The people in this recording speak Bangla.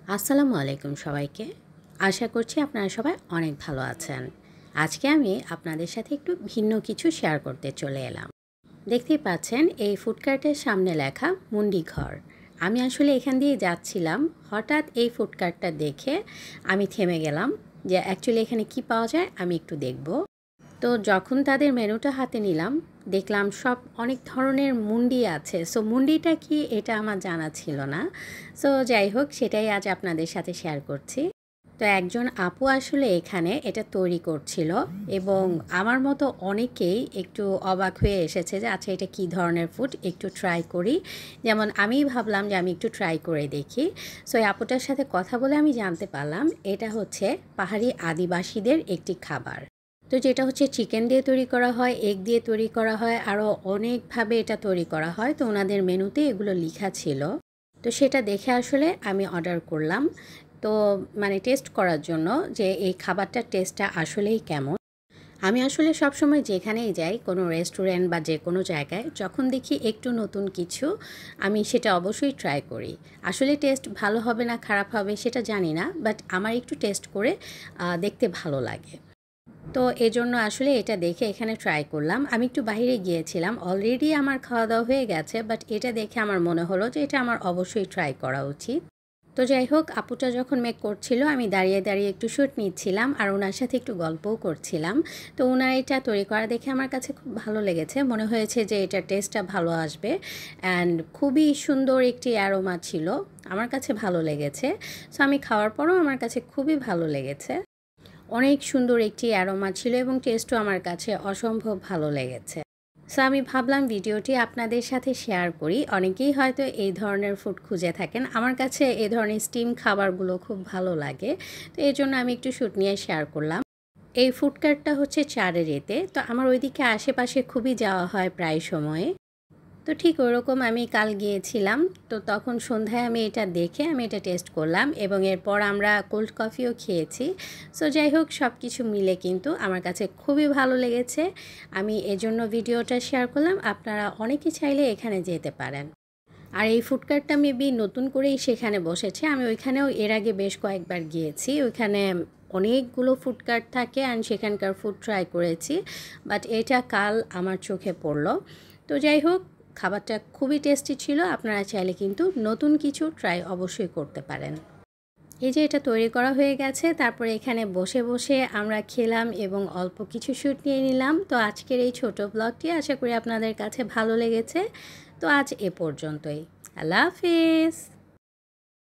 আসসালামু আলাইকুম সবাইকে। আশা করছি আপনারা সবাই অনেক ভালো আছেন। আজকে আমি আপনাদের সাথে একটু ভিন্ন কিছু শেয়ার করতে চলে এলাম। দেখতেই পাচ্ছেন এই ফুডকার্টের সামনে লেখা মুন্ডি ঘর। আমি আসলে এখান দিয়ে যাচ্ছিলাম, হঠাৎ এই ফুডকার্টটা দেখে আমি থেমে গেলাম যে অ্যাকচুয়ালি এখানে কি পাওয়া যায় আমি একটু দেখব। তো যখন তাদের মেনুটা হাতে নিলাম, দেখলাম সব অনেক ধরনের মুন্ডি আছে। সো মুন্ডিটা কি এটা আমার জানা ছিল না। সো যাই হোক, সেটাই আজ আপনাদের সাথে শেয়ার করছি। তো একজন আপু আসলে এখানে এটা তৈরি করছিল এবং আমার মতো অনেকেই একটু অবাক হয়ে এসেছে যে আচ্ছা এটা কী ধরনের ফুড, একটু ট্রাই করি। যেমন আমি ভাবলাম যে আমি একটু ট্রাই করে দেখি। সো এই আপুটার সাথে কথা বলে আমি জানতে পারলাম এটা হচ্ছে পাহাড়ি আদিবাসীদের একটি খাবার। তো যেটা হচ্ছে চিকেন দিয়ে তৈরি করা হয়, এগ দিয়ে তৈরি করা হয়, আরও অনেকভাবে এটা তৈরি করা হয়। তো ওনাদের মেনুতে এগুলো লেখা ছিল। তো সেটা দেখে আসলে আমি অর্ডার করলাম। তো মানে টেস্ট করার জন্য যে এই খাবারটার টেস্টটা আসলেই কেমন। আমি আসলে সবসময় যেখানেই যাই, কোনো রেস্টুরেন্ট বা যে কোনো জায়গায়, যখন দেখি একটু নতুন কিছু, আমি সেটা অবশ্যই ট্রাই করি। আসলে টেস্ট ভালো হবে না খারাপ হবে সেটা জানি না, বাট আমার একটু টেস্ট করে দেখতে ভালো লাগে। তো এজন্য আসলে এটা দেখে এখানে ট্রাই করলাম। আমি একটু বাইরে গিয়েছিলাম, অলরেডি আমার খাওয়া দাওয়া হয়ে গেছে, বাট এটা দেখে আমার মনে হলো যে এটা আমার অবশ্যই ট্রাই করা উচিত। তো যাই হোক, আপুটা যখন মেক করছিল আমি দাঁড়িয়ে দাঁড়িয়ে একটু শ্যুট নিচ্ছিলাম আর ওনার সাথে একটু গল্পও করছিলাম। তো ওনার এটা তৈরি করা দেখে আমার কাছে খুব ভালো লেগেছে, মনে হয়েছে যে এটার টেস্টটা ভালো আসবে। অ্যান্ড খুবই সুন্দর একটি অ্যারোমা ছিল, আমার কাছে ভালো লেগেছে। সো আমি খাওয়ার পরও আমার কাছে খুবই ভালো লেগেছে। অনেক সুন্দর একটি অ্যারোমা ছিল এবং টেস্টও আমার কাছে অসম্ভব ভালো লেগেছে। সো আমি ভাবলাম ভিডিওটি আপনাদের সাথে শেয়ার করি। অনেকেই হয়তো এই ধরনের ফুড খুঁজে থাকেন, আমার কাছে এই ধরনের স্টিম খাবারগুলো খুব ভালো লাগে। তো এই জন্য আমি একটু শ্যুট নিয়ে শেয়ার করলাম। এই ফুড কার্টটা হচ্ছে চারেরিতে, তো আমার ওইদিকে আশেপাশে খুবই যাওয়া হয় প্রায় সময়ে। তো ঠিক ওরকম আমি কাল গিয়েছিলাম, তো তখন সন্ধ্যায় আমি এটা দেখে আমি এটা টেস্ট করলাম এবং এরপর আমরা কোল্ড কফিও খেয়েছি। সো যাই হোক, সব কিছু মিলে কিন্তু আমার কাছে খুবই ভালো লেগেছে। আমি এজন্য ভিডিওটা শেয়ার করলাম। আপনারা অনেকে চাইলে এখানে যেতে পারেন। আর এই ফুড কার্টটা মেবি নতুন করেই সেখানে বসেছে। আমি ওইখানেও এর আগে বেশ কয়েকবার গিয়েছি। ওইখানে অনেকগুলো ফুড কার্ট থাকে অ্যান্ড সেখানকার ফুড ট্রাই করেছি, বাট এটা কাল আমার চোখে পড়লো। তো যাই হোক, খাবারটা খুবই টেস্টি ছিল। আপনারা চাইলে কিন্তু নতুন কিছু ট্রাই অবশ্যই করতে পারেন। এই যে এটা তৈরি করা হয়ে গেছে, তারপরে এখানে বসে বসে আমরা খেলাম এবং অল্প কিছু শ্যুট নিয়ে নিলাম। তো আজকের এই ছোট ব্লগটি আশা করি আপনাদের কাছে ভালো লেগেছে। তো আজ এ পর্যন্তই। আল্লাহ হাফেজ।